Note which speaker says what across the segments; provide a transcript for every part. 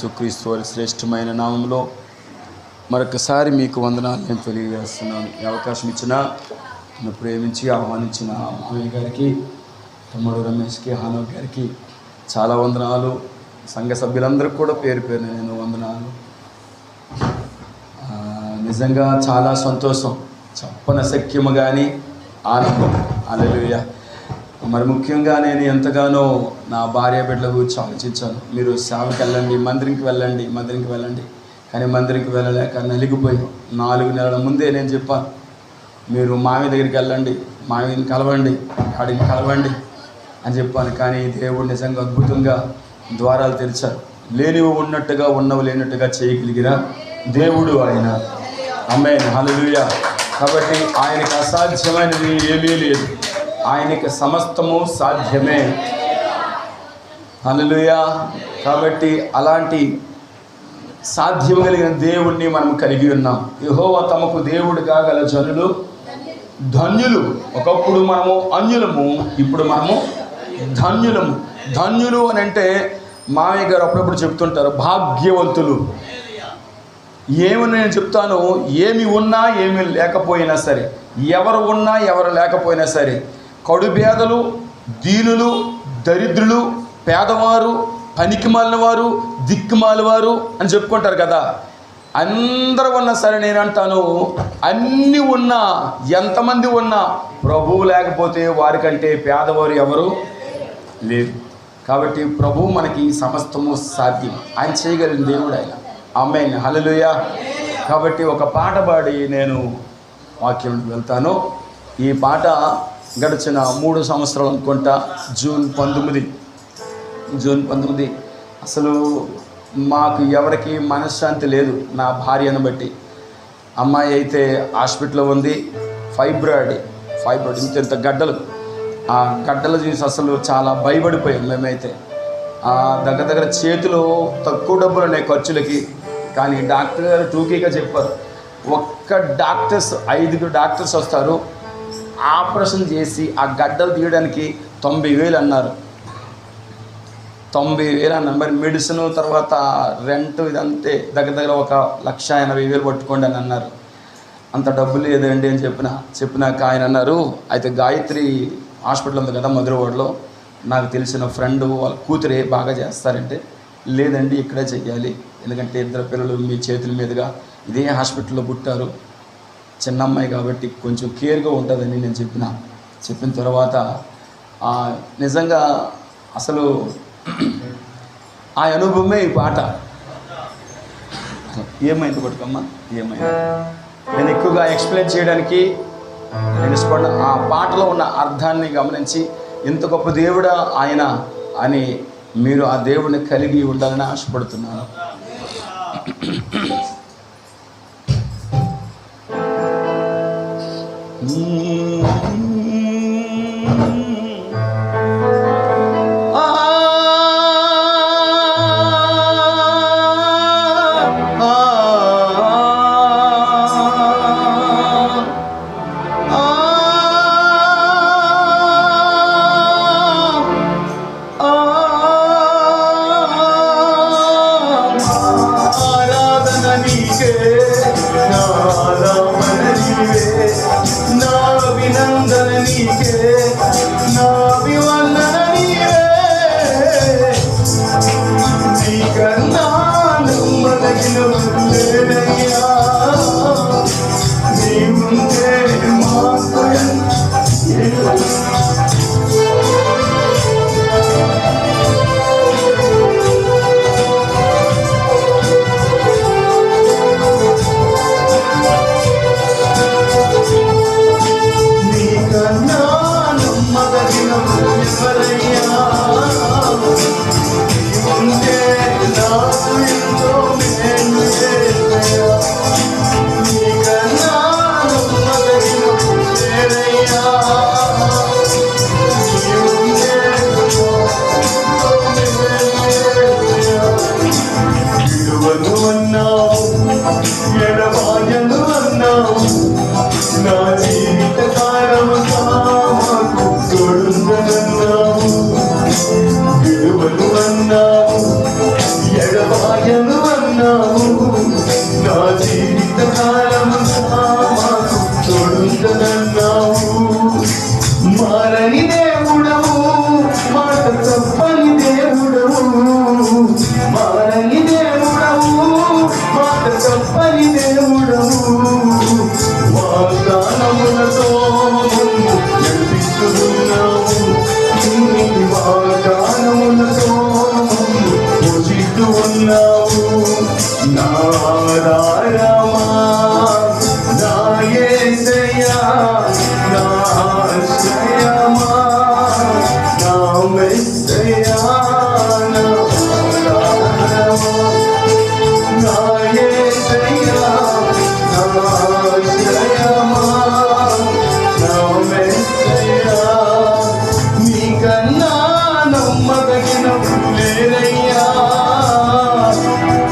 Speaker 1: యేసుక్రీస్తు వారి శ్రేష్టమైన నామంలో మరొకసారి మీకు వందనాలు నేను తెలియజేస్తున్నాను. ఈ అవకాశం ఇచ్చిన నన్ను ప్రేమించి ఆహ్వానించిన మామయ్య గారికి, తమ్ముడు రమేష్కి, హానవ్ గారికి చాలా వందనాలు. సంఘ సభ్యులందరికీ కూడా పేరు పేరున నేను వందనాలు. నిజంగా చాలా సంతోషం, చెప్పనశక్యము కానీ ఆనందం. హల్లెలూయా. మరి ముఖ్యంగా నేను ఎంతగానో నా భార్య బిడ్డల గురించి ఆలోచించాను. మీరు సేవకి వెళ్ళండి, మందిరంకి వెళ్ళండి. కానీ మందిరంకి వెళ్ళలేక నలిగిపోయాం. 4 నెలల ముందే నేను చెప్పాను, మీరు మామి దగ్గరికి వెళ్ళండి, మామిని కలవండి, డాడీని కలవండి అని చెప్పాను. కానీ దేవుడు నిజంగా అద్భుతంగా ద్వారాలు తెరిచారు. లేనివి ఉన్నట్టుగా, ఉన్నవి లేనట్టుగా చేయగలిగిన దేవుడు ఆయన. ఆమేన్, హల్లెలూయా. కాబట్టి ఆయనకి అసాధ్యమైనది ఏమీ లేదు, ఆయనకి సమస్తము సాధ్యమే. హల్లెలూయా. కాబట్టి అలాంటి సాధ్యం కలిగిన దేవుణ్ణి మనం కలిగి ఉన్నాం. యెహోవా తమకు దేవుడు కాగల జనులు ధన్యులు. ఒకప్పుడు మనము అన్యులము, ఇప్పుడు మనము ధన్యులము. ధన్యులు అని అంటే మామయ్య గారు అప్పుడప్పుడు చెప్తుంటారు, భాగ్యవంతులు. ఏమని నేను చెప్తాను, ఏమి ఉన్నా ఏమి లేకపోయినా సరే, ఎవరు ఉన్నా ఎవరు లేకపోయినా సరే, కడుపేదలు, దీనులు, దరిద్రులు, పేదవారు, పనికిమాలిన వారు, దిక్కుమాలివారు అని చెప్పుకుంటారు కదా. అందరూ ఉన్నా సరే నేను అంటాను, అన్నీ ఉన్నా, ఎంతమంది ఉన్నా ప్రభువు లేకపోతే వారికంటే పేదవారు ఎవరు లేరు. కాబట్టి ప్రభువు మనకి సమస్తము సాధ్యం, ఆయన చేయగలిగిన దేవుడు ఆయన. ఆమేన్, హల్లెలూయా. కాబట్టి ఒక పాట పాడి నేను వాక్యంకి వెళ్తాను. ఈ పాట గడిచిన 3 సంవత్సరాలు అనుకుంటా, జూన్ 19 అసలు మాకు ఎవరికి మనశ్శాంతి లేదు. నా భార్యను బట్టి, అమ్మాయి అయితే హాస్పిటల్లో ఉంది, ఫైబ్రాయిడ్ ఇంత గడ్డలు. ఆ గడ్డలు చూసి అసలు చాలా భయపడిపోయాం మేమైతే. దగ్గర చేతిలో తక్కువ డబ్బులు ఉన్నాయి ఖర్చులకి. కానీ డాక్టర్ గారు టూకీగా చెప్పారు, 5 డాక్టర్స్ వస్తారు, ఆపరేషన్ చేసి ఆ గడ్డలు తీయడానికి 90,000 అన్నారు. 90,000 అన్నారు. మరి మెడిసిన్ తర్వాత రెంట్ ఇదంతే దగ్గర 1,80,000 పట్టుకోండి అని అన్నారు. అంత డబ్బు లేదండి అని చెప్పినాక ఆయన అన్నారు, అయితే గాయత్రి హాస్పిటల్ ఉంది కదా మధురవాడలో, నాకు తెలిసిన ఫ్రెండ్ వాళ్ళ కూతురే బాగా చేస్తారంటే, లేదండి ఇక్కడే చెయ్యాలి, ఎందుకంటే 2 పిల్లలు మీ చేతుల మీదుగా ఇదే హాస్పిటల్లో పుట్టారు, చిన్న అమ్మాయి కాబట్టి కొంచెం కేర్గా ఉంటుందని నేను చెప్పిన తర్వాత నిజంగా అసలు ఆ అనుభవమే ఈ పాట. ఏమైంది కొడుకమ్మా, ఏమైంది? నేను ఎక్కువగా ఎక్స్ప్లెయిన్ చేయడానికి నేను ఇష్టపడిన ఆ పాటలో ఉన్న అర్థాన్ని గమనించి, ఇంత గొప్ప దేవుడా ఆయన అని మీరు ఆ దేవుడిని కలిగి ఉండాలని ఆశపడుతున్నాను.
Speaker 2: నా అభినందన
Speaker 1: కాలముగా మాకు తోడుందన్నావు. మారని దేవుడవు, మాట తప్పని దేవుడవు. మారని దేవుడవు, మాట తప్పని దేవుడవు. వాగ్దానములతో నడిపిస్తున్నావు. వాగ్దానములతో పోషిస్తూ ఉన్నావు. నా ఆధారమా, నా యేసయ్యా, నా ఆశ్రయమా, నా మెస్సయ్యా, నా ఆధారమా, నా యేసయ్యా, నా ఆశ్రయమా, నా మెస్సయ్యా. నీకన్నా నమ్మదగిన లేరయ్యా.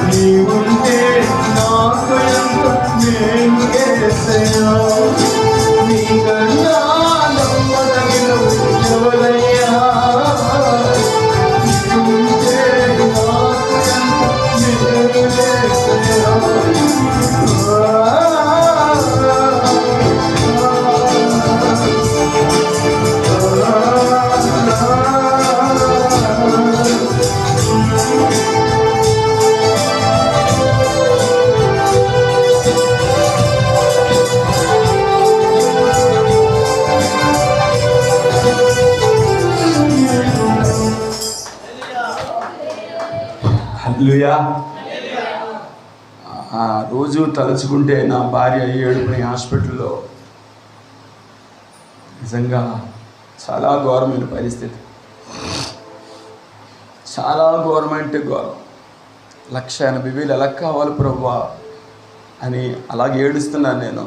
Speaker 1: నీవుంటే నాకు ఎంత నేను యేసయ్యా. నీకన్నా నమ్మదగిన ఎవరయ్యా. నీవుంటే నాకు ఎంత నేను యేసయ్యా. హల్లెలూయా. రోజు తలుచుకుంటే నా భార్య ఏడుపుని హాస్పిటల్లో నిజంగా చాలా ఘోరమైన పరిస్థితి. చాలా ఘోరం అంటే ఘోరం. 1,80,000 ఎలా కావాలి ప్రభువా అని అలాగే ఏడుస్తున్నాను నేను.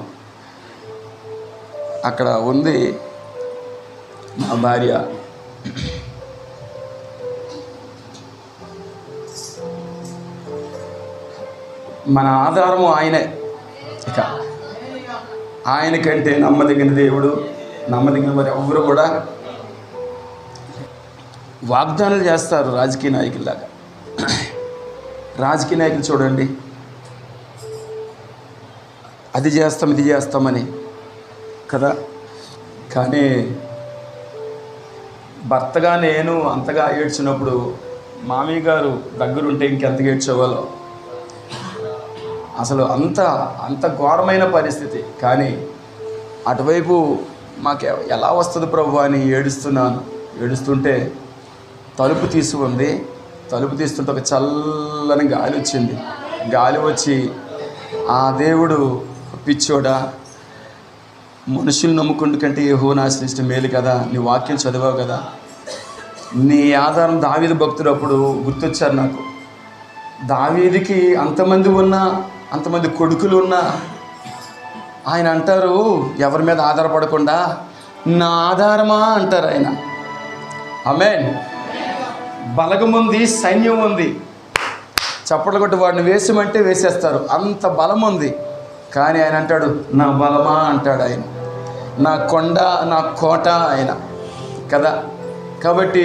Speaker 1: అక్కడ ఉంది నా భార్య. మన ఆధారము ఆయనే. ఇక ఆయనకంటే నమ్మదగిన దేవుడు, నమ్మదగిన వారు ఎవరు కూడా వాగ్దానాలు చేస్తారు రాజకీయ నాయకుల్లాగా. రాజకీయ నాయకులు చూడండి, అది చేస్తాం ఇది చేస్తామని కదా. కానీ భర్తగా నేను అంతగా ఏడ్చినప్పుడు మామయ్య గారు దగ్గరుంటే ఇంకెంతగా ఏడ్చేవాళ్ళం. అసలు అంత ఘోరమైన పరిస్థితి. కానీ అటువైపు మాకు ఎలా వస్తుంది ప్రభు అని ఏడుస్తున్నాను. ఏడుస్తుంటే తలుపు ఉంది. తలుపు తీస్తుంటే ఒక చల్లని గాలి వచ్చింది. గాలి వచ్చి, ఆ దేవుడు పిచ్చోడా, మనుషులు నమ్ముకుంటు కంటే యెహోవాను ఆశ్రయిస్తే మేలు కదా, నీ వాక్యం చదివావు కదా, నీ ఆధారం దావీదు భక్తుడు. అప్పుడు గుర్తొచ్చారు నాకు. దావీదుకి అంతమంది ఉన్నా, అంతమంది కొడుకులు ఉన్నా, ఆయన అంటారు ఎవరి మీద ఆధారపడకుండా నా ఆధారమా అంటారు ఆయన. ఆమేన్. బలగం ఉంది, సైన్యం ఉంది, చప్పట్లు కొట్టి వాడిని వేసమంటే వేసేస్తారు, అంత బలం ఉంది. కానీ ఆయన అంటాడు నా బలమా అంటాడు ఆయన, నా కొండ, నా కోట ఆయన కదా. కాబట్టి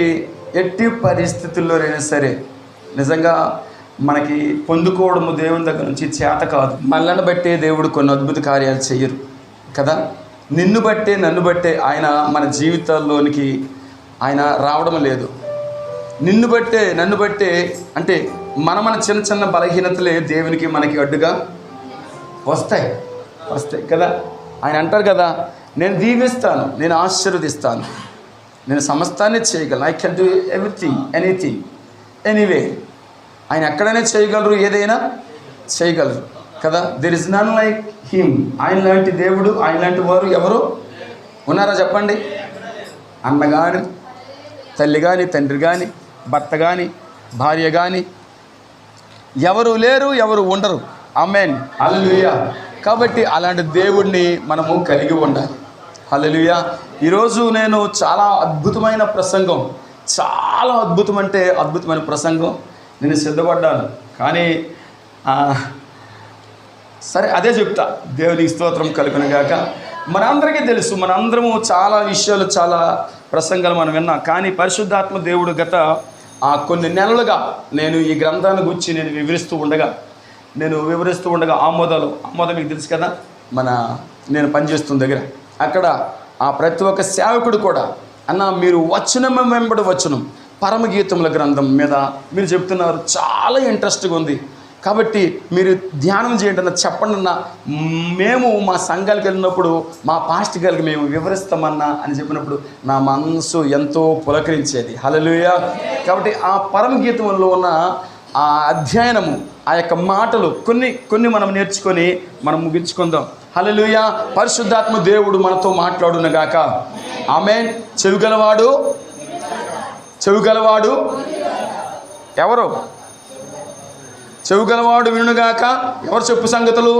Speaker 1: ఎట్టి పరిస్థితుల్లోనైనా సరే నిజంగా మనకి పొందుకోవడము దేవుని దగ్గర నుంచి చేత కాదు. మనల్ని బట్టే దేవుడు కొన్ని అద్భుత కార్యాలు చెయ్యరు కదా. నిన్ను బట్టే నన్ను బట్టే ఆయన మన జీవితాల్లోనికి ఆయన రావడం లేదు. నిన్ను బట్టే నన్ను బట్టే అంటే మన చిన్న చిన్న బలహీనతలే దేవునికి మనకి అడ్డుగా వస్తాయి కదా. ఆయన అంటారు కదా, నేను దీవిస్తాను, నేను ఆశీర్వదిస్తాను, నేను సమస్తాన్ని చేయగలను. I can do everything, anything, anyway. ఆయన ఎక్కడైనా చేయగలరు, ఏదైనా చేయగలరు కదా. There is none like him. ఆయన లాంటి దేవుడు, ఆయన లాంటి వారు ఎవరు ఉన్నారా చెప్పండి. అన్న కానీ, తల్లి కానీ, తండ్రి కానీ, భర్త కానీ, భార్య కానీ ఎవరు లేరు, ఎవరు ఉండరు. ఆమేన్. హల్లెలూయా. కాబట్టి అలాంటి దేవుడిని మనము కలిగి ఉండాలి. హల్లెలూయా. ఈరోజు నేను చాలా అద్భుతమైన ప్రసంగం, చాలా అద్భుతమైన ప్రసంగం నేను సిద్ధపడ్డాను. కానీ సరే అదే చెప్తా. దేవునికి స్తోత్రం కలుగునుగాక. మనందరికీ తెలుసు, మనందరము చాలా విషయాలు, చాలా ప్రసంగాలు మనం విన్నాం. కానీ పరిశుద్ధాత్మ దేవుడు గత కొన్ని నెలలుగా నేను ఈ గ్రంథాన్ని గురించి నేను వివరిస్తూ ఉండగా నేను వివరిస్తూ ఉండగా ఆమోదం మీకు తెలుసు కదా, నేను పనిచేస్తున్న దగ్గర అక్కడ ఆ ప్రతి ఒక్క సేవకుడు కూడా అన్న మీరు వచనం వెంబడి వచనం పరమగీతముల గ్రంథం మీద మీరు చెప్తున్నారు, చాలా ఇంట్రెస్ట్గా ఉంది, కాబట్టి మీరు ధ్యానం చేయండి అన్న, చెప్పండి అన్న, మేము మా సంఘాలకు వెళ్ళినప్పుడు మా పాస్టర్ గారికి మేము వివరిస్తామన్నా అని చెప్పినప్పుడు నా మనసు ఎంతో పులకరించేది. హల్లెలూయా. కాబట్టి ఆ పరమగీతంలో ఉన్న ఆ అధ్యయనము, ఆ యొక్క మాటలు కొన్ని మనం నేర్చుకొని మనం ముగించుకుందాం. హల్లెలూయా. పరిశుద్ధాత్మ దేవుడు మనతో మాట్లాడునుగాక. ఆమేన్. చెవిగలవాడు ఎవరు? చెవిగలవాడు వినుగాక. ఎవరు చెప్పు సంగతులు?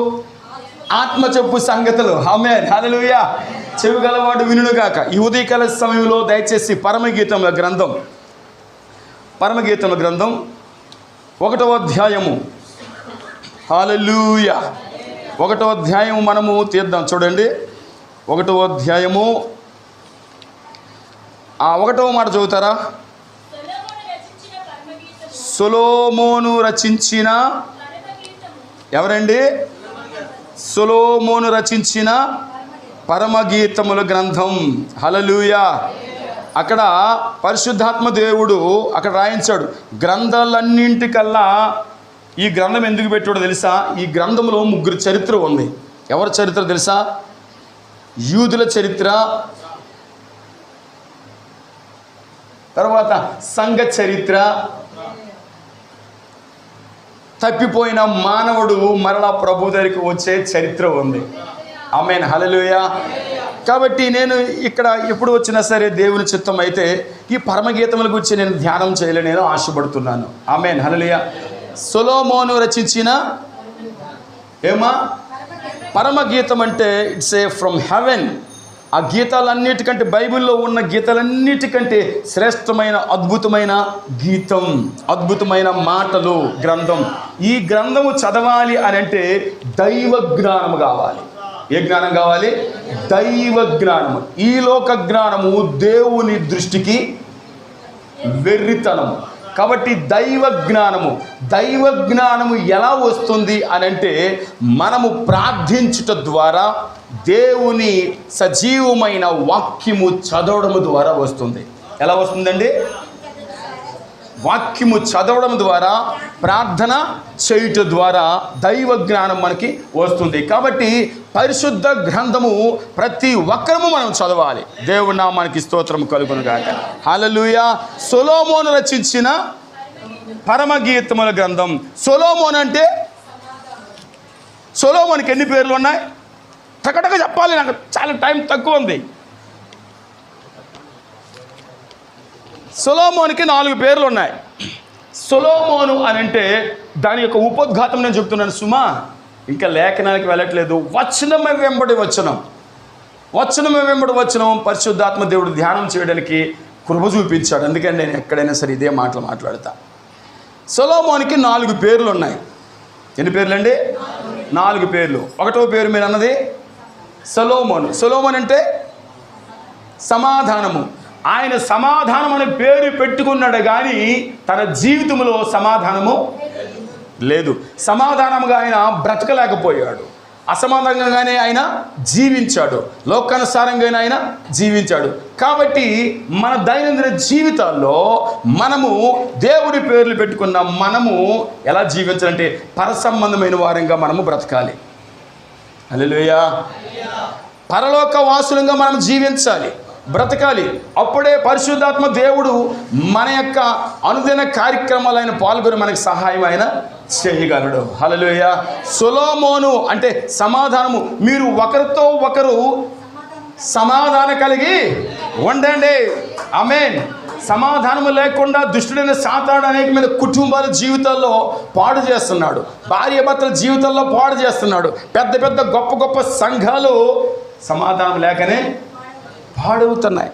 Speaker 1: ఆత్మ చెప్పు సంగతులు. ఆమేన్. హల్లెలూయా. చెవిగలవాడు వినుగాక. ఈ ఉదయకాల సమయంలో దయచేసి పరమగీతముల గ్రంథం 1వ అధ్యాయము. హల్లెలూయా. 1వ అధ్యాయము మనము తీద్దాం. చూడండి, 1వ అధ్యాయము 1వ మాట చదువుతారా? సొలొమోను రచించిన ఎవరండి? సొలొమోను రచించిన పరమగీతముల గ్రంథం. హల్లెలూయా. అక్కడ పరిశుద్ధాత్మ దేవుడు అక్కడ రాయించాడు. గ్రంథాలన్నింటికల్లా ఈ గ్రంథం ఎందుకు పెట్టాడో తెలుసా? ఈ గ్రంథంలో 3 చరిత్ర ఉంది. ఎవరి చరిత్ర తెలుసా? యూదుల చరిత్ర, తర్వాత సంఘ చరిత్ర, తప్పిపోయిన మానవుడు మరలా ప్రభు దగ్గరికి వచ్చే చరిత్ర ఉంది. ఆమేన్. హల్లెలూయా. కాబట్టి నేను ఇక్కడ ఎప్పుడు వచ్చినా సరే దేవుని చిత్తం అయితే ఈ పరమగీతముల గురించి నేను ధ్యానం చేయాలని నేను ఆశపడుతున్నాను. ఆమేన్. హల్లెలూయా. సొలొమోను రచించిన పరమగీతం అంటే ఇట్స్ ఏ ఫ్రమ్ హెవెన్. ఆ గీతాలన్నిటికంటే, బైబిల్లో ఉన్న గీతాలన్నిటికంటే శ్రేష్టమైన అద్భుతమైన గీతం, అద్భుతమైన మాటలు గ్రంథం. ఈ గ్రంథము చదవాలి అని అంటే దైవ జ్ఞానము కావాలి. ఏ జ్ఞానం కావాలి? దైవ జ్ఞానము. ఈ లోక జ్ఞానము దేవుని దృష్టికి వెర్రితనము. కాబట్టి దైవ జ్ఞానము ఎలా వస్తుంది అని అంటే మనము ప్రార్థించుట ద్వారా, దేవుని సజీవమైన వాక్యము చదవడము ద్వారా వస్తుంది. ఎలా వస్తుందండి? వాక్యము చదవడం ద్వారా, ప్రార్థన చేయుట ద్వారా దైవ జ్ఞానం మనకి వస్తుంది. కాబట్టి పరిశుద్ధ గ్రంథము ప్రతి ఒక్కరము మనం చదవాలి. దేవుడి నామానికి స్తోత్రం కలుగును గాక. హల్లెలూయా. సొలొమోను రచించిన పరమగీతముల గ్రంథం. సొలొమోను అంటే, సొలొమోనుకి ఎన్ని పేర్లు ఉన్నాయి? టకటక చెప్పాలి, నాకు చాలా టైం తక్కువ ఉంది. సొలొమోనుకి 4 పేర్లు ఉన్నాయి. సొలొమోను అని అంటే దాని యొక్క ఉపోద్ఘాతం నేను చెప్తున్నాను సుమా, ఇంకా లేఖనానికి వెళ్ళట్లేదు. వచనమే వెంబడి వచనం పరిశుద్ధాత్మ దేవుడు ధ్యానం చేయడానికి కృప చూపించాడు. అందుకని నేను ఎక్కడైనా సరే ఇదే మాటలు మాట్లాడతా. సొలొమోనుకి 4 పేర్లు ఉన్నాయి. ఎన్ని పేర్లు అండి? 4 పేర్లు. 1వ పేరు మీరు అన్నది సొలొమోను అంటే సమాధానము. ఆయన సమాధానం అనే పేరు పెట్టుకున్నాడు కానీ తన జీవితంలో సమాధానము లేదు. సమాధానంగా ఆయన బ్రతకలేకపోయాడు. అసమాధానంగానే ఆయన జీవించాడు. లోకానుసారంగానే ఆయన జీవించాడు. కాబట్టి మన దైనందిన జీవితాల్లో మనము దేవుడి పేర్లు పెట్టుకున్న మనము ఎలా జీవించాలంటే పరసంబంధమైన వారంగా మనము బ్రతకాలి. హల్లెలూయా. పరలోక వాసులంగా మనం జీవించాలి, బ్రతకాలి. అప్పుడే పరిశుద్ధాత్మ దేవుడు మన యొక్క అనుదిన కార్యక్రమాలైన పాల్గొని మనకి సహాయం ఆయన చేయగలడు. హల్లెలూయా. సొలొమోను అంటే సమాధానము. మీరు ఒకరితో ఒకరు సమాధానం కలిగి ఉండండి. ఆమేన్. సమాధానము లేకుండా దుష్టుడైన సాతాను అనేకమైన కుటుంబాల జీవితాల్లో పాడు చేస్తున్నాడు. భార్యాభర్తల జీవితాల్లో పాడు చేస్తున్నాడు. పెద్ద పెద్ద గొప్ప గొప్ప సంఘాలు సమాధానం లేకనే పాడవుతున్నాయి.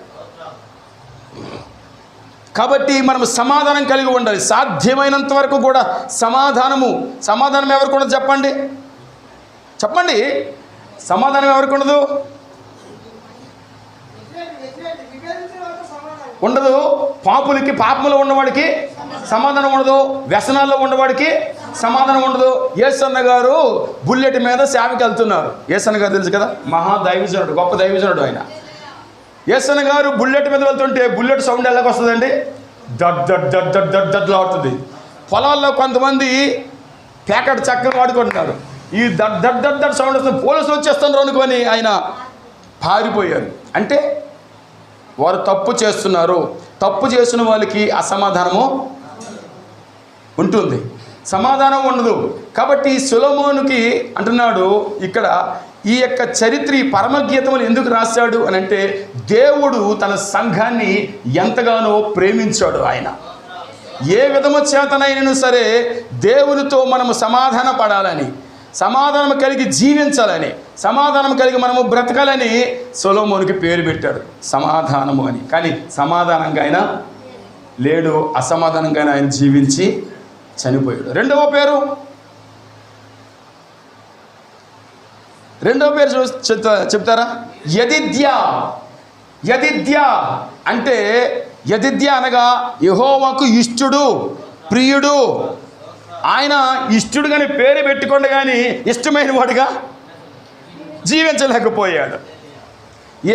Speaker 1: కాబట్టి మనం సమాధానం కలిగి ఉండాలి. సాధ్యమైనంత వరకు కూడా సమాధానం ఎవరికి ఉండదు? చెప్పండి సమాధానం ఎవరికి ఉండదు? ఉండదు. పాపులకి, పాపంలో ఉన్నవాడికి సమాధానం ఉండదు. వ్యసనాల్లో ఉన్నవాడికి సమాధానం ఉండదు. యేసన్న గారు బుల్లెట్ మీద సేవకి వెళ్తున్నారు. యేసన్న గారు తెలుసు కదా, మహా దైవజనుడు, గొప్ప దైవజనుడు ఆయన. యేసన్న గారు బుల్లెట్ మీద వెళ్తుంటే బుల్లెట్ సౌండ్ ఎలాగ వస్తుందండి? దడ్ దడ్ దడ్ దడ్ దడ్ దడ్లా అవుతుంది. పొలాల్లో కొంతమంది ప్యాకెట్ చక్కగా వాడుకుంటున్నారు. ఈ దడ్ దడ్ దడ్ దడ్ సౌండ్ వస్తుంది. పోలీసులు వచ్చేస్తున్నారు అనుకొని ఆయన పారిపోయారు. అంటే వారు తప్పు చేస్తున్నారు. తప్పు చేసిన వాళ్ళకి అసమాధానము ఉంటుంది, సమాధానం ఉండదు. కాబట్టి సొలొమోనుకి అంటున్నాడు ఇక్కడ, ఈ యొక్క చరిత్ర పరమగీతములు ఎందుకు రాశాడు అని అంటే, దేవుడు తన సంఘాన్ని ఎంతగానో ప్రేమించాడు. ఆయన ఏ విధము చేతనైనా సరే దేవునితో మనము సమాధాన పడాలని, సమాధానం కలిగి జీవించాలని, సమాధానం కలిగి మనము బ్రతకాలని సొలొమోనుకి పేరు పెట్టాడు, సమాధానము అని. కానీ సమాధానంగా ఆయన లేడు, అసమాధానంగా ఆయన జీవించి చనిపోయాడు. రెండవ పేరు చెప్తారా? యెదిద్యా. యెదిద్యా అంటే, యెదిద్యా అనగా యెహోవాకు ఇష్టుడు, ప్రియుడు. ఆయన ఇష్టుడుగానే పేరు పెట్టుకోండి, కానీ ఇష్టమైన వాడుగా జీవించలేకపోయాడు.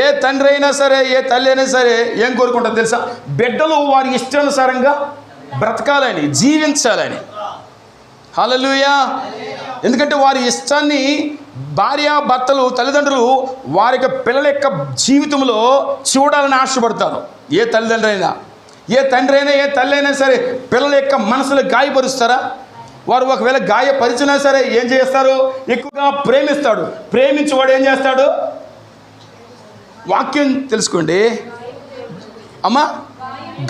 Speaker 1: ఏ తండ్రి అయినా సరే, ఏ తల్లి అయినా సరే ఏం కోరుకుంటారు తెలుసా? బిడ్డలు వారి ఇష్టానుసారంగా బ్రతకాలని, జీవించాలని. హల్లెలూయా. ఎందుకంటే వారి ఇష్టాన్ని భార్య భర్తలు, తల్లిదండ్రులు వారి యొక్క పిల్లల యొక్క జీవితంలో చూడాలని ఆశపడతారు. ఏ తల్లిదండ్రులు అయినా, ఏ తండ్రి అయినా, ఏ తల్లి అయినా సరే పిల్లల యొక్క మనసులు గాయపరుస్తారా? వారు ఒకవేళ గాయపరిచినా సరే ఏం చేస్తారు? ఎక్కువగా ప్రేమిస్తాడు. ప్రేమించేవాడు ఏం చేస్తాడు? వాక్యం తెలుసుకోండి అమ్మా,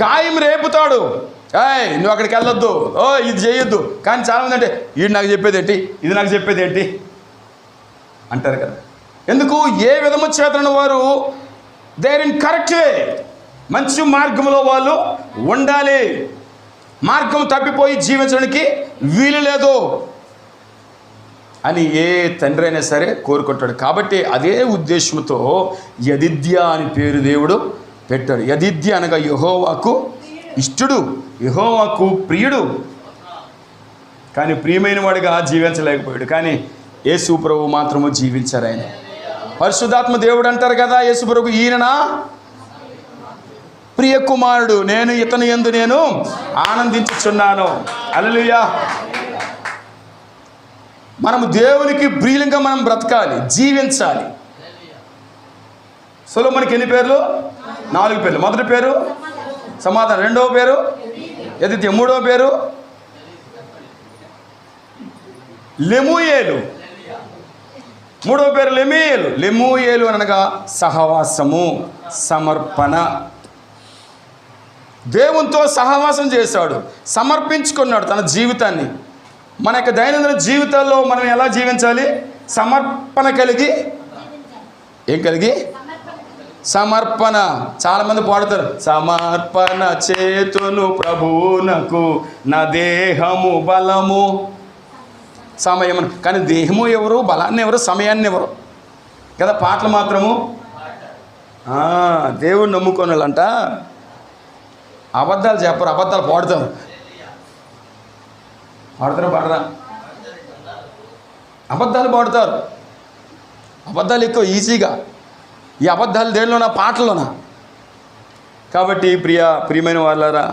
Speaker 1: గాయం రేపుతాడు. నువ్వు అక్కడికి వెళ్ళొద్దు, ఇది చేయొద్దు. కానీ చాలామంది అంటే, ఇది నాకు చెప్పేది ఏంటి, ఇది నాకు చెప్పేది ఏంటి అంటారు కదా. ఎందుకు? ఏ విధము చేతన వారు దేర్ ఇన్ కరెక్ట్ వే, మంచి మార్గంలో వాళ్ళు ఉండాలి. మార్గం తప్పిపోయి జీవించడానికి వీలు లేదు అని ఏ తండ్రి అయినా సరే కోరుకుంటాడు. కాబట్టి అదే ఉద్దేశంతో యెదిద్యా అని పేరు దేవుడు పెట్టాడు. యెదిద్యా అనగా యెహోవాకు ఇష్టుడు, యెహోవాకు ప్రియుడు. కానీ ప్రియమైన వాడిగా జీవించలేకపోయాడు. కానీ యేసు ప్రభు మాత్రము జీవించారు. ఆయన పరిశుద్ధాత్మ దేవుడు అంటారు కదా యేసు ప్రభు, ఈయన నా ప్రియ కుమారుడు, నేను ఇతని యందు నేను ఆనందించుచున్నాను. హల్లెలూయా. మనము దేవునికి ప్రియులంగా మనం బ్రతకాలి, జీవించాలి. సొలొమోనుకి ఎన్ని పేర్లు? 4 పేర్లు. మొదటి పేరు సమాధానం, రెండవ పేరు యెదిద్యా, మూడవ పేరు లెమూయేలు, మూడవ పేరు లెమూయేలు. లెమూయేలు అనగా సహవాసము, సమర్పణ. దేవునితో సహవాసం చేశాడు, సమర్పించుకున్నాడు తన జీవితాన్ని. మన యొక్క దైనందిన జీవితాల్లో మనం ఎలా జీవించాలి? సమర్పణ కలిగి. ఏం కలిగి? సమర్పణ. చాలామంది పాడుతారు, సమర్పణ చేతును ప్రభువునకు, నా దేహము బలము సమయం. కానీ దేహము ఎవరు, బలాన్ని ఎవరు, సమయాన్ని ఎవరు కదా. పాటలు మాత్రము దేవుడు నమ్ముకొని వాళ్ళంట అబద్ధాలు చెప్పరు, అబద్ధాలు పాడతారు. పాడరా? అబద్ధాలు పాడుతారు. అబద్ధాలు ఎక్కువ ఈజీగా. ఈ అబద్ధాలు దేనిలోనా? పాటల్లోనా? కాబట్టి ప్రియమైన వాళ్ళారా,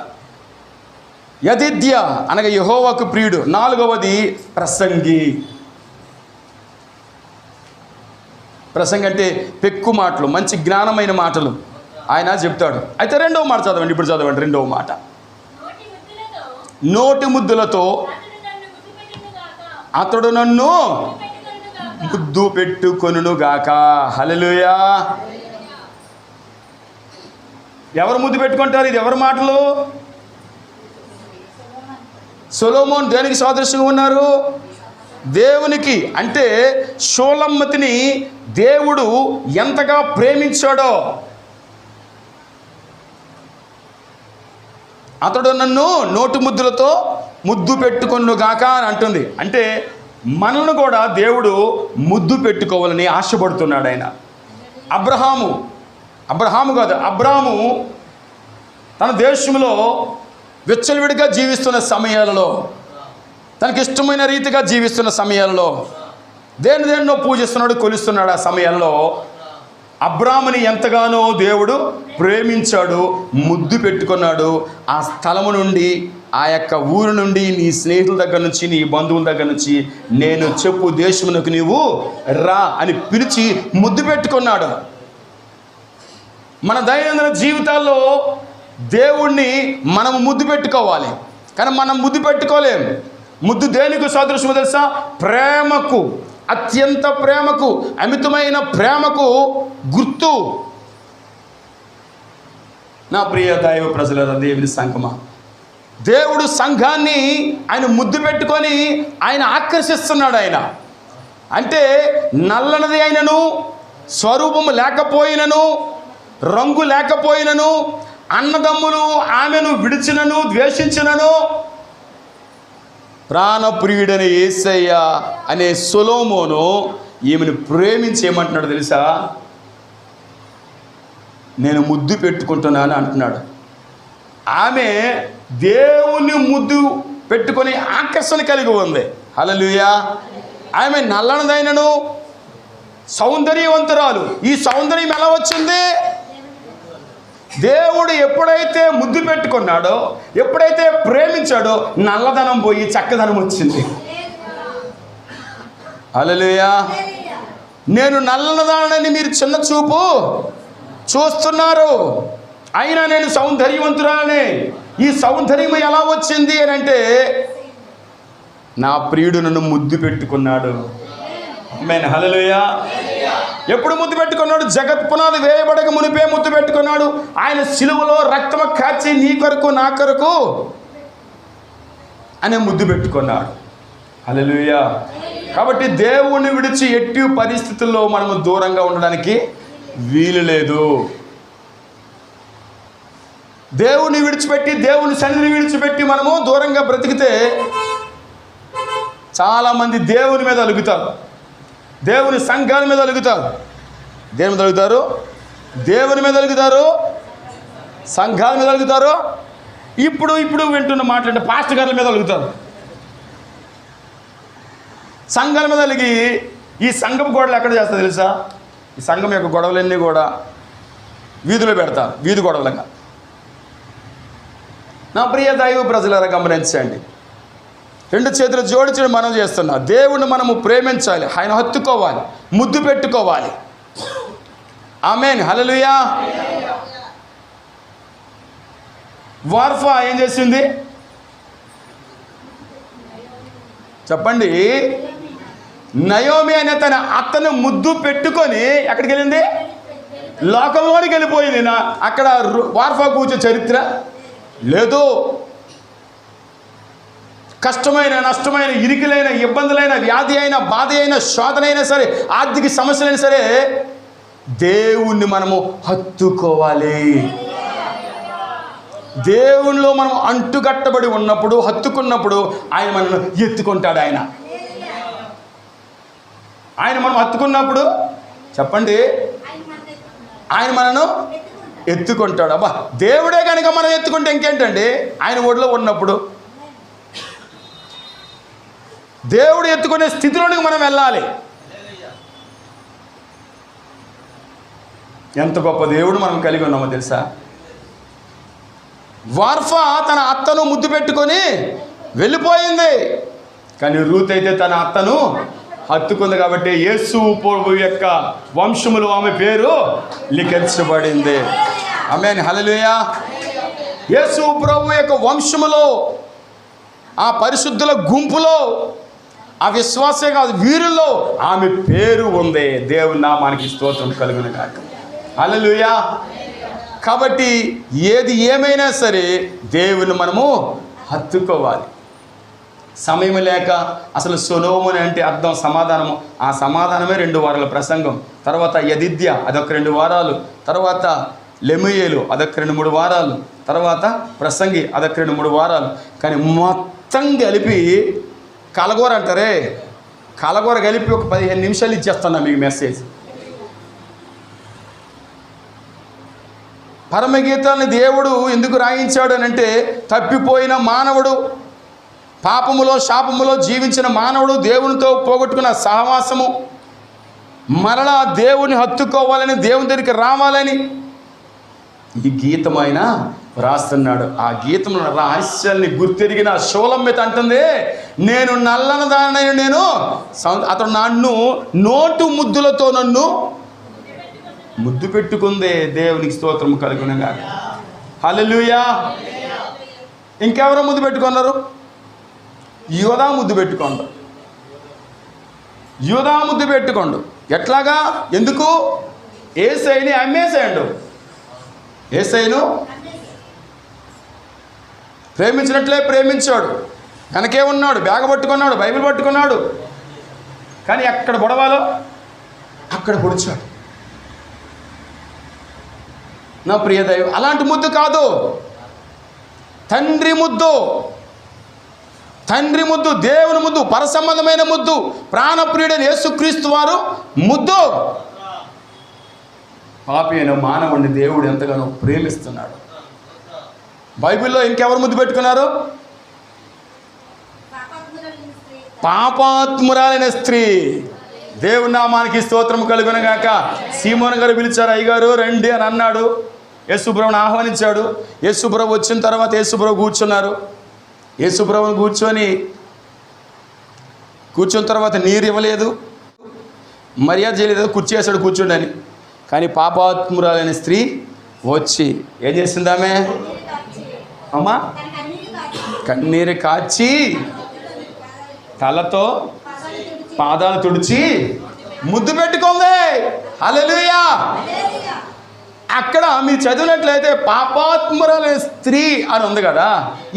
Speaker 1: యెదిద్యా అనగా యెహోవాకు ప్రియుడు. 4వది ప్రసంగి. ప్రసంగి అంటే పెక్కు మాటలు, మంచి జ్ఞానమైన మాటలు ఆయన చెప్తాడు. అయితే రెండవ మాట చదవండి, ఇప్పుడు చదవండి. రెండవ మాట, నోటి ముద్దులతో అతడు నన్ను ముద్దు పెట్టుకొనుగాక. హల్లెలూయా. ఎవరు ముద్దు పెట్టుకుంటారు? ఇది ఎవరి మాటలు? సొలొమోను దేనికి సాదృశ్యంగా ఉన్నారు? దేవునికి. అంటే షోలమ్మతిని దేవుడు ఎంతగా ప్రేమించాడో, అతడు నన్ను నోటి ముద్దులతో ముద్దు పెట్టుకొనుగాక అని అంటుంది. అంటే మనల్ని కూడా దేవుడు ముద్దు పెట్టుకోవాలని ఆశపడుతున్నాడు ఆయన. అబ్రహాము తన దేశంలో విచ్చలవిడిగా జీవిస్తున్న సమయాలలో తనకి ఇష్టమైన రీతిగా జీవిస్తున్న సమయంలో దేన్నో పూజిస్తున్నాడు, కొలుస్తున్నాడు. ఆ సమయంలో అబ్రాముని ఎంతగానో దేవుడు ప్రేమించాడు, ముద్దు పెట్టుకున్నాడు. ఆ స్థలము నుండి, ఆ యొక్క ఊరు నుండి, నీ స్నేహితుల దగ్గర నుంచి, నీ బంధువుల దగ్గర నుంచి, నేను చెప్పు దేశమునకు నీవు రా అని పిలిచి ముద్దు పెట్టుకున్నాడు. మన దైనందిన జీవితాల్లో దేవుణ్ణి మనం ముద్దు పెట్టుకోవాలి, కానీ మనం ముద్దు పెట్టుకోలేము. ముద్దు దేనికి సదృశమో తెలుసా? ప్రేమకు, అత్యంత ప్రేమకు, అమితమైన ప్రేమకు గుర్తు. నా ప్రియ దైవ ప్రజల దేవుని సంఘమా, దేవుడు సంఘాన్ని ఆయన ముద్దు పెట్టుకొని ఆయన ఆకర్షిస్తున్నాడు. ఆయన అంటే నల్లనది అయినను, స్వరూపము లేకపోయినను, రంగు లేకపోయినను, అన్నదమ్ములు ఆమెను విడిచినను ద్వేషించినను, ప్రాణప్రియుడైన యేసయ్య అనే సొలొమోను ఈమెను ప్రేమించి ఏమంటున్నాడు తెలుసా? నేను ముద్దు పెట్టుకుంటున్నాను అంటున్నాడు. ఆమె దేవుని ముద్దు పెట్టుకొని ఆకర్షణ కలిగి ఉంది. హల్లెలూయా. ఆమె నల్లనదైనను సౌందర్యవంతురాలు. ఈ సౌందర్యం ఎలా వచ్చింది? దేవుడు ఎప్పుడైతే ముద్దు పెట్టుకున్నాడో, ఎప్పుడైతే ప్రేమించాడో, నల్లదనం పోయి చక్కదనం వచ్చింది. హల్లెలూయా. నేను నల్లదనాన్ని మీరు చిన్న చూపు చూస్తున్నారు, అయినా నేను సౌందర్యవంతురాలనే. ఈ సౌందర్యం ఎలా వచ్చింది అని అంటే, నా ప్రియుడు నన్ను ముద్దు పెట్టుకున్నాడు. ఆమేన్. హల్లెలూయా. ఎప్పుడు ముద్దు పెట్టుకున్నాడు? జగత్ పునాది వేయబడక మునిపే ముద్దు పెట్టుకున్నాడు. ఆయన సిలువలో రక్తము కాచి నీ కొరకు నా కొరకు అనే ముద్దు పెట్టుకున్నాడు. హల్లెలూయా. కాబట్టి దేవుణ్ణి విడిచి ఎట్టి పరిస్థితుల్లో మనము దూరంగా ఉండడానికి వీలు లేదు. దేవుని విడిచిపెట్టి, దేవుని సన్నిధిని విడిచిపెట్టి మనము దూరంగా బ్రతికితే చాలామంది దేవుని మీద అలుగుతారు, దేవుని సంఘాల మీద అలుగుతారు. దేని మీద అలుగుతారు? దేవుని మీద అలుగుతారు, సంఘాల మీద అలుగుతారు. ఇప్పుడు వింటున్న మాట్లాడే పాస్టర్ గారుల మీద అలుగుతారు. సంఘాల మీద అలిగి ఈ సంఘం గొడవలు ఎక్కడ చేస్తారు తెలుసా? ఈ సంఘం యొక్క గొడవలన్నీ కూడా వీధిలో పెడతారు, వీధి గొడవలుగా. నా ప్రియ దైవ ప్రజలారా గమనించండి, రెండు చేతులు జోడించడం మనం చేస్తున్నాం. దేవుణ్ణి మనము ప్రేమించాలి, ఆయన హత్తుకోవాలి, ముద్దు పెట్టుకోవాలి. ఆమేన్. హల్లెలూయా. వార్ఫా ఏం చేసింది చెప్పండి? నయోమి అనే తన అత్తను ముద్దు పెట్టుకొని ఎక్కడికి వెళ్ళింది? లోకంలోనికి వెళ్ళిపోయింది. అక్కడ వార్ఫా కూర్చో చరిత్ర లేదు. కష్టమైన, నష్టమైన, ఇరికిలైన, ఇబ్బందులైన, వ్యాధి అయినా, బాధ అయినా, శోధన అయినా సరే, ఆర్థిక సమస్యలైనా సరే, దేవుణ్ణి మనము హత్తుకోవాలి. దేవునిలో మనం అంటుకట్టబడి ఉన్నప్పుడు, హత్తుకున్నప్పుడు ఆయన మనల్ని ఎత్తుకుంటాడు. ఆయన మనం హత్తుకున్నప్పుడు చెప్పండి, ఆయన మనను ఎత్తుకుంటాడు. అబ్బా, దేవుడే కనుక మనం ఎత్తుకుంటే ఇంకేంటండి? ఆయన ఒడిలో ఉన్నప్పుడు దేవుడు ఎత్తుకునే స్థితిలోనికి మనం వెళ్ళాలి. ఎంత గొప్ప దేవుడు మనం కలిగి ఉన్నామో తెలుసా? వార్ఫా తన అత్తను ముద్దు పెట్టుకొని వెళ్ళిపోయింది, కానీ రూత్ అయితే తన అత్తను హత్తుకుంది. కాబట్టి యేసు ప్రభు యొక్క వంశములు ఆమె పేరు లిఖించబడింది. ఆమేన్. హల్లెలూయా. యేసు ప్రభు యొక్క వంశములో, ఆ పరిశుద్ధుల గుంపులో, ఆ విశ్వాసే కాదు వీరుల్లో ఆమె పేరు ఉంది. దేవుని నామానికి స్తోత్రం కలుగును గాక. హల్లెలూయా. కాబట్టి ఏది ఏమైనా సరే దేవుని మనము హత్తుకోవాలి. సమయం లేక అసలు సొలొమోను అంటే అర్థం సమాధానము. ఆ సమాధానమే 2 వారాల ప్రసంగం. తర్వాత యదిద్య అదొక 2 వారాలు, తర్వాత లెమూయేలు అదొక 2-3 వారాలు, తర్వాత ప్రసంగి అదొక 2-3 వారాలు. కానీ మొత్తం కలిపి కలగూర అంటారే, కలగూర కలిపి ఒక 15 నిమిషాలు ఇచ్చేస్తున్నా మీకు మెసేజ్. పరమగీతాన్ని దేవుడు ఎందుకు రాయించాడు అని అంటే, తప్పిపోయిన మానవుడు పాపములో శాపములో జీవించిన మానవుడు దేవునితో పోగొట్టుకున్న సహవాసము, మరలా దేవుని హత్తుకోవాలని, దేవుని దగ్గరికి రావాలని ఈ గీతం ఆయన రాస్తున్నాడు. ఆ గీతము రహస్యాన్ని గుర్తెరిగిన షోలమ్మెత అంటుంది, నేను నల్లని దానైన నేను అతడు నన్ను నోటు ముద్దులతో నన్ను ముద్దు పెట్టుకుందే. దేవునికి స్తోత్రం కలుగునుగా. హల్లెలూయా. ఇంకెవరో ముద్దు పెట్టుకున్నారు? యోధా ముద్దు పెట్టుకోండు. యోధా ముద్దు పెట్టుకోండు. ఎట్లాగా? ఎందుకు? యేసయ్యని అమ్మేసేయండు. యేసయ్యను ప్రేమించినట్లే ప్రేమించాడు. వెనకే ఉన్నాడు, బ్యాగ్ పట్టుకున్నాడు, బైబిల్ పట్టుకున్నాడు. కానీ ఎక్కడ పొడవాలో అక్కడ పొడిచాడు. నా ప్రియ దైవం, అలాంటి ముద్దు కాదు, తండ్రి ముద్దు. తండ్రి ముద్దు, దేవుని ముద్దు, పరసంబంధమైన ముద్దు, ప్రాణప్రియుడైన యేసుక్రీస్తు వారు ముద్దు. పాపి అయిన మానవుడిని దేవుడు ఎంతగానో ప్రేమిస్తున్నాడు. బైబిల్లో ఇంకెవరు ముద్దు పెట్టుకున్నారు? పాపాత్మురాలైన స్త్రీ. దేవుని నామానికి స్తోత్రం కలుగునగాక. సీమోను గారు పిలిచారు, అయ్యగారు రండి అని అన్నాడు. యేసుప్రభుని ఆహ్వానించాడు. యేసుప్రభు వచ్చిన తర్వాత యేసుప్రభు కూర్చున్నారు. యేసుప్రభుని కూర్చున్న తర్వాత నీరు ఇవ్వలేదు, మర్యాద చేయలేదు, కుర్చీ వేసాడు కూర్చోండి అని. కానీ పాపాత్మురాలైన స్త్రీ వచ్చి ఏం చేసిందామె? అమ్మా కన్నీరు కాచి తలతో పాదాలు తుడిచి ముద్దు పెట్టుకుంది. హల్లెలూయా. అక్కడ మీరు చదివినట్లయితే పాపాత్మురాలైన స్త్రీ అని ఉంది కదా.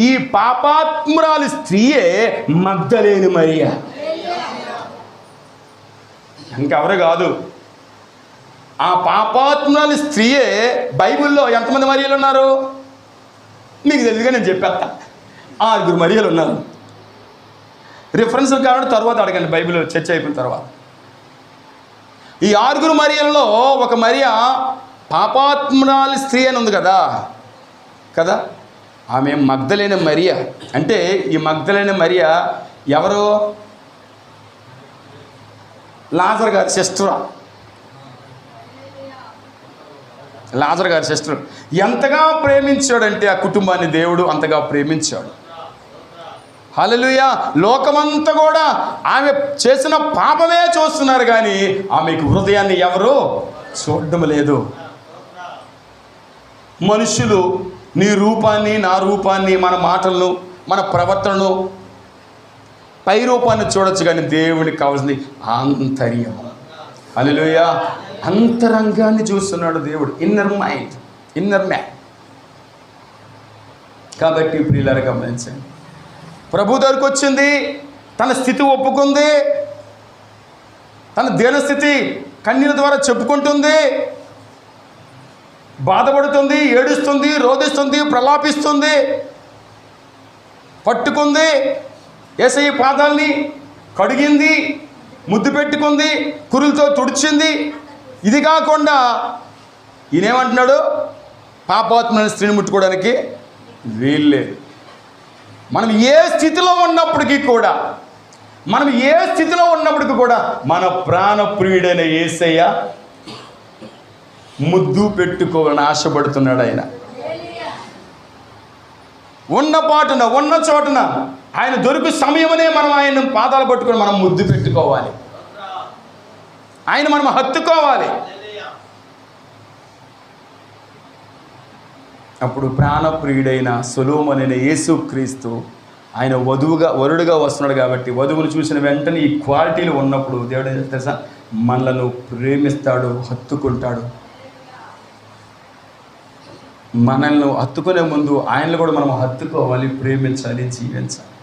Speaker 1: ఈ పాపాత్మురాలి స్త్రీయే మగ్దలేని మరియా, ఇంకెవరు కాదు. ఆ పాపాత్మురాలి స్త్రీయే. బైబిల్లో ఎంతమంది మరియలు ఉన్నారు మీకు తెలియదుగా, నేను చెప్పేస్తా. 6 మరియలు ఉన్నారు. రిఫరెన్స్ కావాలంటే తర్వాత అడగండి, బైబిల్ చర్చ అయిపోయిన తర్వాత. ఈ 6 మరియల్లో ఒక మరియా పాపాత్మురాలి స్త్రీ అని ఉంది కదా. ఆమె మగ్దలేని మరియా. అంటే ఈ మగ్దలేని మరియా ఎవరు? లాజర్ గారి సిస్టర్. లాజర్ గారి సిస్టర్. ఎంతగా ప్రేమించాడంటే ఆ కుటుంబాన్ని దేవుడు అంతగా ప్రేమించాడు. హల్లెలూయా. లోకమంతా కూడా ఆమె చేసిన పాపమే చూస్తున్నారు, కానీ ఆమెకు హృదయాన్ని ఎవరు చూడడం లేదు. మనుషులు నీ రూపాన్ని, నా రూపాన్ని, మన మాటలను, మన ప్రవర్తనను, పై రూపాన్ని చూడొచ్చు, కానీ దేవునికి కావాల్సింది ఆంతర్యం. హల్లెలూయా. అంతరంగాన్ని చూస్తున్నాడు దేవుడు. Inner mind, inner man. కాబట్టి ప్రియులారా గమనించండి, ప్రభు దగ్గరికి వచ్చింది, తన స్థితి ఒప్పుకుంది, తన దీనస్థితి కన్నీళ్ళ ద్వారా చెప్పుకుంటుంది, బాధపడుతుంది, ఏడుస్తుంది, రోధిస్తుంది, ప్రలాపిస్తుంది, పట్టుకుంది, యేసయ్య పాదాల్ని కడిగింది, ముద్దు పెట్టుకుంది, కురులతో తుడిచింది. ఇది కాకుండా ఈయనేమంటున్నాడు? పాపాత్మైన స్త్రీని ముట్టుకోవడానికి వీల్లేదు. మనం ఏ స్థితిలో ఉన్నప్పటికీ కూడా మన ప్రాణప్రియుడైన యేసయ్య ముద్దు పెట్టుకోవాలని ఆశపడుతున్నాడు. ఆయన ఉన్న పాటున, ఉన్న చోటున ఆయన దొరికి సమయమనే మనం ఆయన పాదాలు పట్టుకొని మనం ముద్దు పెట్టుకోవాలి. ఆయన మనం హత్తుకోవాలి. అప్పుడు ప్రాణప్రియుడైన సొలొమోనైన యేసుక్రీస్తు ఆయన వరుడుగా వస్తున్నాడు. కాబట్టి వధువును చూసిన వెంటనే ఈ క్వాలిటీలు ఉన్నప్పుడు దేవుడు ఏం తెలుసా? మనలను ప్రేమిస్తాడు, హత్తుకుంటాడు. మనల్ని హత్తుకునే ముందు ఆయనను కూడా మనం హత్తుకోవాలి, ప్రేమించాలి, జీవించాలి.